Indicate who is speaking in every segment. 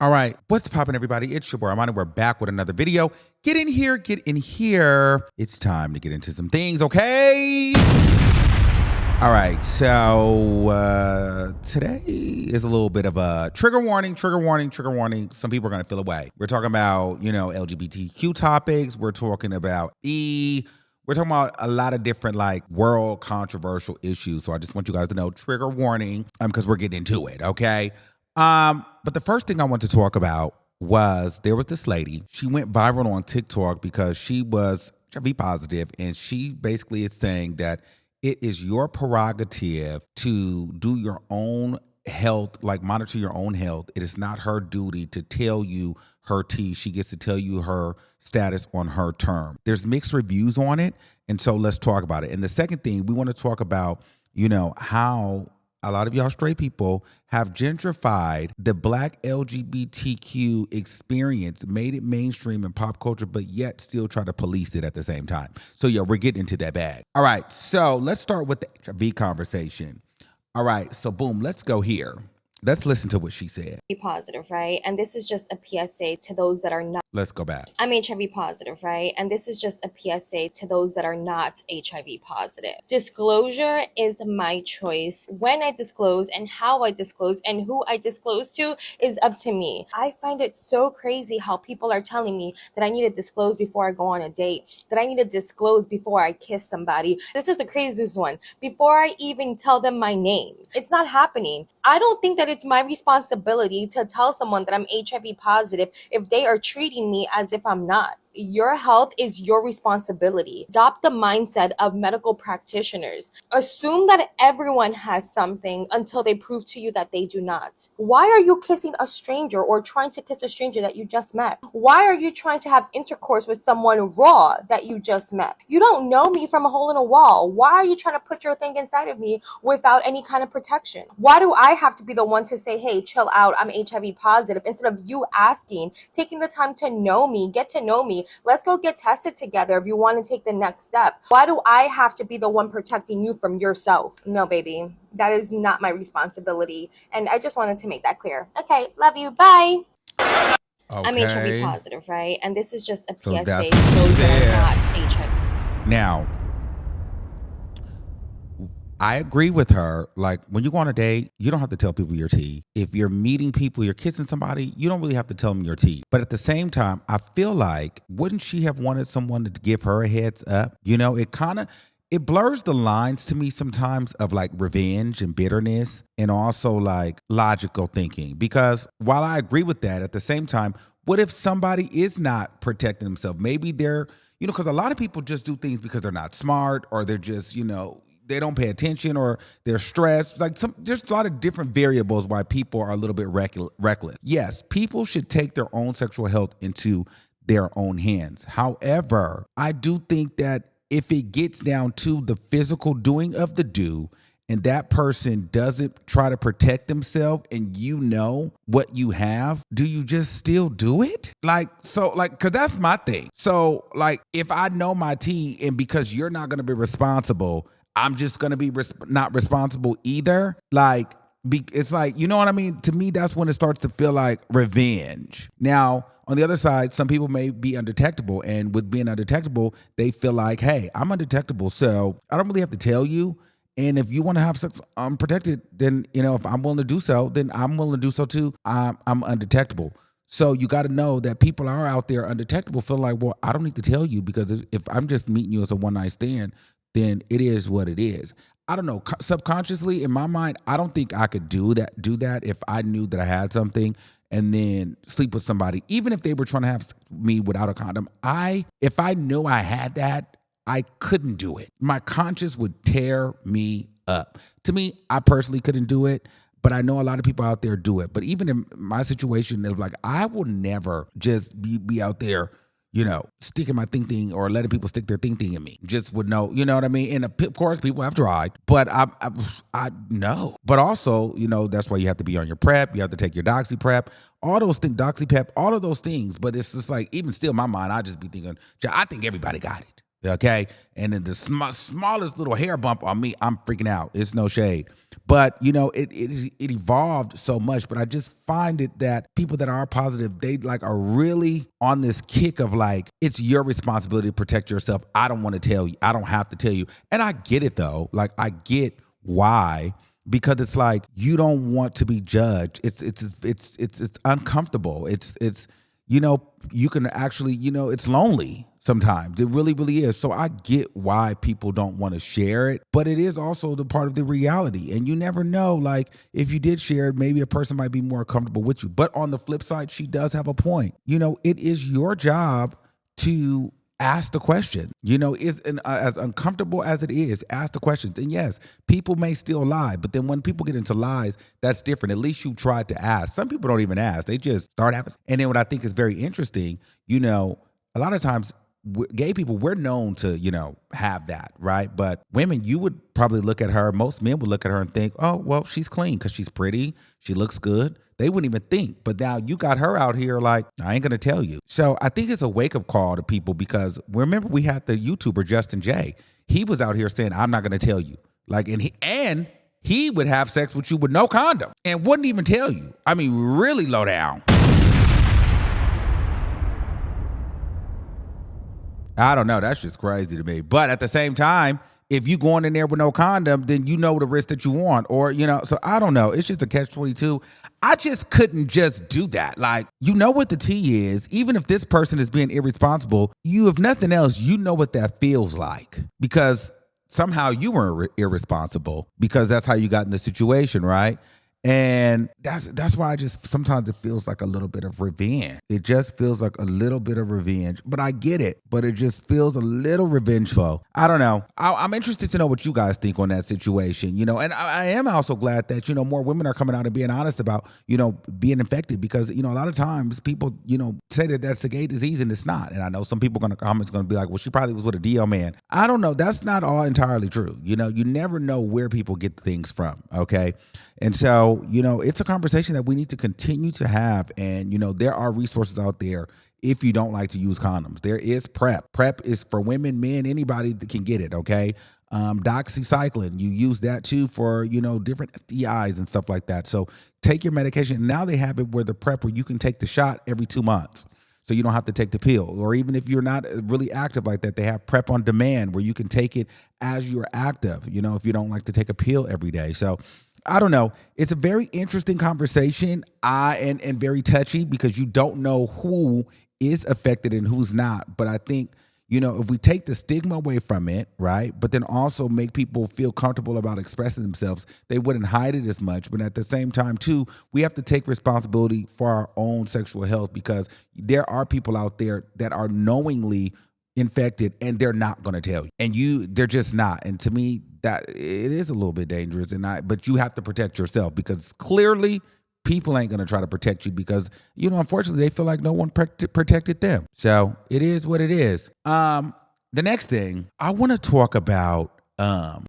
Speaker 1: All right, what's poppin', everybody? It's your boy Armon, and we're back with another video. Get in here, get in here. It's time to get into some things, okay? All right, so today is a little bit of a trigger warning. Some people are gonna feel away. We're talking about, LGBTQ topics. We're talking about we're talking about a lot of different world controversial issues. So I just want you guys to know, trigger warning, because we're getting into it, okay? But the first thing I want to talk about was there was this lady. She went viral on TikTok because she was HIV positive, and she basically is saying that it is your prerogative to do your own health, monitor your own health. It is not her duty to tell you her tea. She gets to tell you her status on her term. There's mixed reviews on it, and so let's talk about it. And the second thing, we want to talk about, how a lot of y'all straight people have gentrified the Black LGBTQ experience, made it mainstream in pop culture, but yet still try to police it at the same time. So yeah, we're getting into that bag. All right, so let's start with the HIV conversation. All right, so boom, let's go here. Let's listen to what she said.
Speaker 2: Be positive, right? And this is just a PSA to those that are not.
Speaker 1: Let's go back.
Speaker 2: I'm HIV positive, right? And this is just a PSA to those that are not HIV positive. Disclosure is my choice. When I disclose and how I disclose and who I disclose to is up to me. I find it so crazy how people are telling me that I need to disclose before I go on a date, that I need to disclose before I kiss somebody. This is the craziest one. Before I even tell them my name. It's not happening. I don't think that it's my responsibility to tell someone that I'm HIV positive if they are treating me as if I'm not. Your health is your responsibility. Adopt the mindset of medical practitioners. Assume that everyone has something until they prove to you that they do not. Why are you kissing a stranger or trying to kiss a stranger that you just met? Why are you trying to have intercourse with someone raw that you just met? You don't know me from a hole in a wall. Why are you trying to put your thing inside of me without any kind of protection? Why do I have to be the one to say, hey, chill out, I'm HIV positive, instead of you asking, taking the time to know me, get to know me? Let's go get tested together if you want to take the next step. Why do I have to be the one protecting you from yourself? No, baby, that is not my responsibility. And I just wanted to make that clear. Okay, love you. Bye.
Speaker 1: Okay.
Speaker 2: I'm HIV positive, right? And this is just a PSA
Speaker 1: that's
Speaker 2: to those that are not HIV.
Speaker 1: Now, I agree with her. When you go on a date, you don't have to tell people your tea. If you're meeting people, you're kissing somebody, you don't really have to tell them your tea. But at the same time, I feel like, wouldn't she have wanted someone to give her a heads up? It blurs the lines to me sometimes of revenge and bitterness, and also logical thinking. Because while I agree with that, at the same time, what if somebody is not protecting themselves? Maybe they're, because a lot of people just do things because they're not smart, or they're just, they don't pay attention, or they're stressed. There's a lot of different variables why people are a little bit reckless. Yes, people should take their own sexual health into their own hands. However, I do think that if it gets down to the physical doing of the do, and that person doesn't try to protect themselves, and what you have, do you just still do it? Cause that's my thing. So if I know my tea, and because you're not going to be responsible, I'm just going to be not responsible either. It's you know what I mean? To me, that's when it starts to feel like revenge. Now, on the other side, some people may be undetectable, and with being undetectable, they feel like, hey, I'm undetectable, so I don't really have to tell you. And if you want to have sex unprotected, then, if I'm willing to do so, then I'm willing to do so too. I'm undetectable. So you got to know that people are out there undetectable, feel like, well, I don't need to tell you, because if I'm just meeting you as a one-night stand, then it is what it is. I don't know. Subconsciously, in my mind, I don't think I could do that if I knew that I had something and then sleep with somebody, even if they were trying to have me without a condom. If I knew I had that, I couldn't do it. My conscience would tear me up. To me, I personally couldn't do it, but I know a lot of people out there do it. But even in my situation, it's I will never just be out there, sticking my thing or letting people stick their thing in me. Just would know, you know what I mean? And of course, people have tried, but I know. But also, that's why you have to be on your PrEP. You have to take your Doxy PrEP, all those things, Doxy PrEP, all of those things. But it's just even still in my mind, I just be thinking, I think everybody got it. Okay. And then the smallest little hair bump on me, I'm freaking out. It's no shade. But, it evolved so much. But I just find it that people that are positive, they like are really on this kick of like, it's your responsibility to protect yourself. I don't want to tell you. I don't have to tell you. And I get it though. Like I get why. Because it's like you don't want to be judged. It's uncomfortable. You can actually, it's lonely sometimes. It really, really is. So I get why people don't want to share it, but it is also the part of the reality. And you never know, like if you did share it, maybe a person might be more comfortable with you. But on the flip side, she does have a point. It is your job to ask the question. As uncomfortable as it is, ask the questions. And yes, people may still lie, but then when people get into lies, that's different. At least you tried to ask. Some people don't even ask. They just start asking. And then what I think is very interesting, a lot of times gay people, we're known to, have that, right? But women, you would probably look at her, most men would look at her and think, oh, well, she's clean because she's pretty. She looks good. They wouldn't even think. But now you got her out here like, I ain't going to tell you. So I think it's a wake-up call to people because remember we had the YouTuber Justin J. He was out here saying, I'm not going to tell you. Like, and he would have sex with you with no condom and wouldn't even tell you. I mean, really low down. I don't know. That's just crazy to me. But at the same time, if you going in there with no condom, then you know the risk that you want. Or, so I don't know. It's just a catch-22. I just couldn't just do that. Like, you know what the tea is. Even if this person is being irresponsible, if nothing else, you know what that feels like. Because somehow you were irresponsible because that's how you got in the situation, right? And that's why sometimes it feels like a little bit of revenge. It just feels like a little bit of revenge. But I get it. But it just feels a little revengeful. I don't know. I'm interested to know what you guys think on that situation. And I am also glad that, more women are coming out and being honest about, being infected. Because, a lot of times people, say that that's a gay disease and it's not. And I know some people going to be like, well, she probably was with a DL man. I don't know. That's not all entirely true. You never know where people get things from. Okay. And so, it's a conversation that we need to continue to have. And, there are resources out there if you don't like to use condoms. There is PrEP. PrEP is for women, men, anybody that can get it, okay? Doxycycline, you use that too for, different STIs and stuff like that. So take your medication. Now they have it where the PrEP where you can take the shot every 2 months. So you don't have to take the pill. Or even if you're not really active like that, they have PrEP on demand where you can take it as you're active, if you don't like to take a pill every day. So I don't know. It's a very interesting conversation and very touchy because you don't know who is affected and who's not. But I think, if we take the stigma away from it, right, but then also make people feel comfortable about expressing themselves, they wouldn't hide it as much. But at the same time, too, we have to take responsibility for our own sexual health because there are people out there that are knowingly infected and they're not going to tell you. And they're just not. And to me, that it is a little bit dangerous, but you have to protect yourself because clearly people ain't going to try to protect you because, unfortunately they feel like no one protected them. So it is what it is. The next thing I want to talk about,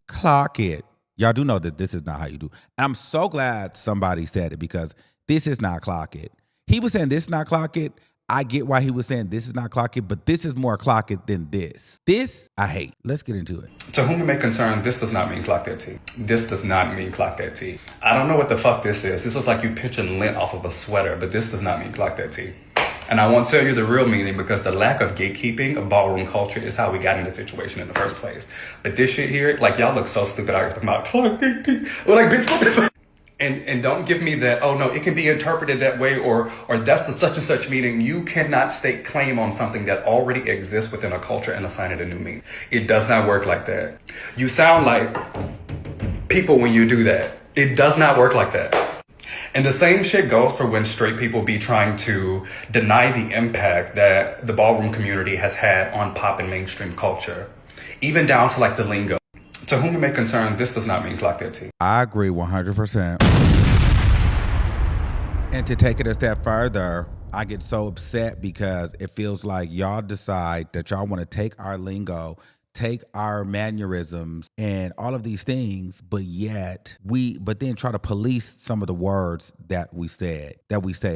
Speaker 1: clock it. Y'all do know that this is not how you do. I'm so glad somebody said it because this is not clock it. He was saying this is not clock it. I get why he was saying this is not clock it, but this is more clock it than this. This, I hate. Let's get into it.
Speaker 3: To whom it may concern, this does not mean clock that tea. This does not mean clock that tea. I don't know what the fuck this is. This looks like you pitching lint off of a sweater, but this does not mean clock that tea. And I won't tell you the real meaning because the lack of gatekeeping of ballroom culture is how we got in this situation in the first place. But this shit here, like y'all look so stupid out here talking about clock that tea. Well, like, bitch, what the fuck? And don't give me that, oh no, it can be interpreted that way or that's the such and such meaning. You cannot stake claim on something that already exists within a culture and assign it a new meaning. It does not work like that. You sound like people when you do that. It does not work like that. And the same shit goes for when straight people be trying to deny the impact that the ballroom community has had on pop and mainstream culture, even down to like the lingo. To whom it may concern, this does not mean clock that tea.
Speaker 1: I agree 100%. And to take it a step further, I get so upset because it feels like y'all decide that y'all want to take our lingo, take our mannerisms and all of these things, but then try to police some of the words that we say.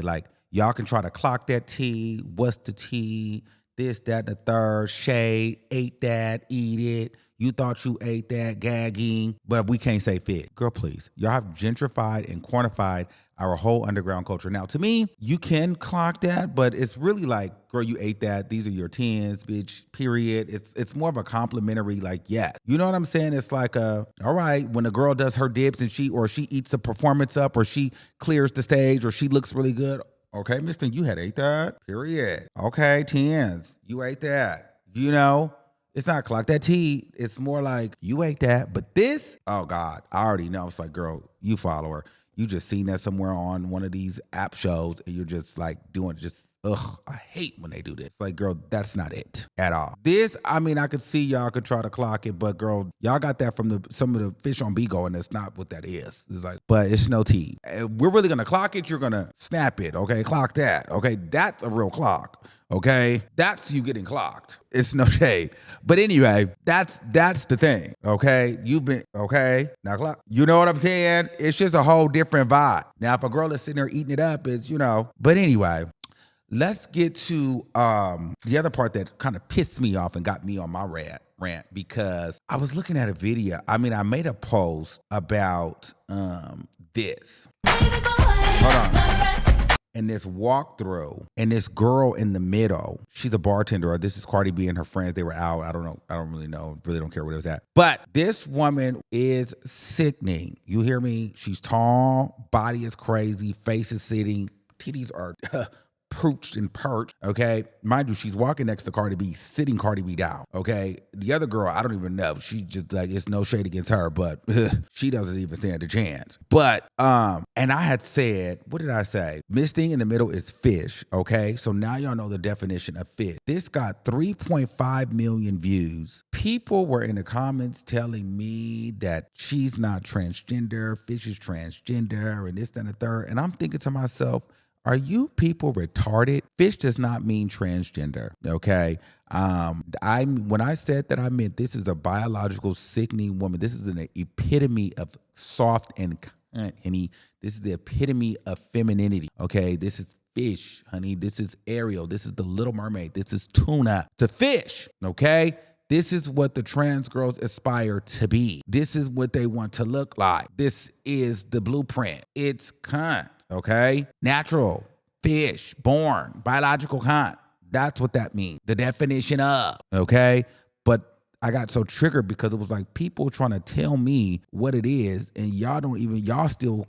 Speaker 1: Like, y'all can try to clock that tea. What's the tea? this, that, the third, shade, ate that, eat it. You thought you ate that, gagging, but we can't say fit. Girl, please. Y'all have gentrified and quantified our whole underground culture. Now, to me, you can clock that, but it's really like, girl, you ate that. These are your 10s, bitch, period. It's more of a complimentary, like, yeah. You know what I'm saying? It's like, all right, when a girl does her dips and she eats a performance up, or she clears the stage, or she looks really good. Okay, mister, you had ate that, period. Okay, 10s, you ate that. You know? It's not clock that T. It's more like you ate that. But this, oh God, I already know. It's like, girl, you follow her. You just seen that somewhere on one of these app shows, and you're just like doing just, ugh, I hate when they do this. Like, girl, that's not it at all. This, I mean, I could see y'all could try to clock it, but girl, y'all got that from some of the fish on Bigo, and that's not what that is. It's like, but it's no T. We're really gonna clock it. You're gonna snap it. Okay, clock that. Okay, that's a real clock. Okay, that's you getting clocked. It's no shade. But anyway, that's the thing. Okay, you've been, okay, now clock. You know what I'm saying? It's just a whole different vibe. Now, if a girl is sitting there eating it up, it's, you know, but anyway, let's get to the other part that kind of pissed me off and got me on my rant, because I was looking at a video. I mean, I made a post about this. Hold on. And this walkthrough, and this girl in the middle, she's a bartender. This is Cardi B and her friends. They were out. I don't know. I don't really know. Really don't care what it was at. But this woman is sickening. You hear me? She's tall. Body is crazy. Face is sitting. Titties are pooched and perched, okay? Mind you, she's walking next to Cardi B, sitting Cardi B down, okay? The other girl, I don't even know. She just, like, it's no shade against her, but she doesn't even stand a chance. But, and I had said, what did I say? This thing in the middle is fish, okay? So now y'all know the definition of fish. This got 3.5 million views. People were in the comments telling me that she's not transgender, fish is transgender, and this, that, and the third. And I'm thinking to myself, are you people retarded? Fish does not mean transgender, okay? When I said that, I meant this is a biological sickening woman. This is an epitome of soft and cunt, honey. This is the epitome of femininity, okay? This is fish, honey. This is Ariel. This is the Little Mermaid. This is tuna. It's a fish, okay? This is what the trans girls aspire to be. This is what they want to look like. This is the blueprint. It's cunt. Okay? Natural, fish, born, biological kind. That's what that means. The definition of, okay? But I got so triggered because it was like people trying to tell me what it is, and y'all still,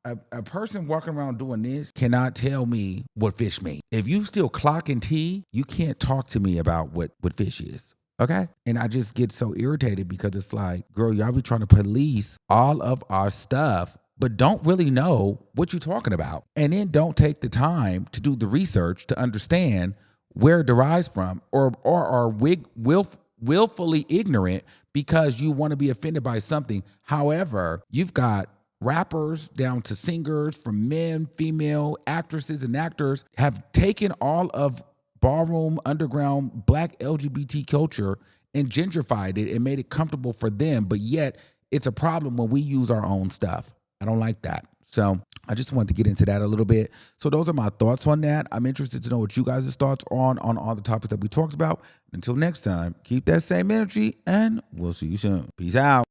Speaker 1: a person walking around doing this cannot tell me what fish means. If you still clocking T, you can't talk to me about what fish is. Okay? And I just get so irritated because it's like, girl, y'all be trying to police all of our stuff, but don't really know what you're talking about. And then don't take the time to do the research to understand where it derives from, or are willfully ignorant because you want to be offended by something. However, you've got rappers down to singers, from men, female, actresses and actors have taken all of ballroom, underground, black LGBT culture and gentrified it and made it comfortable for them. But yet it's a problem when we use our own stuff. I don't like that. So I just wanted to get into that a little bit. So those are my thoughts on that. I'm interested to know what you guys' thoughts on all the topics that we talked about. Until next time, keep that same energy, and we'll see you soon. Peace out.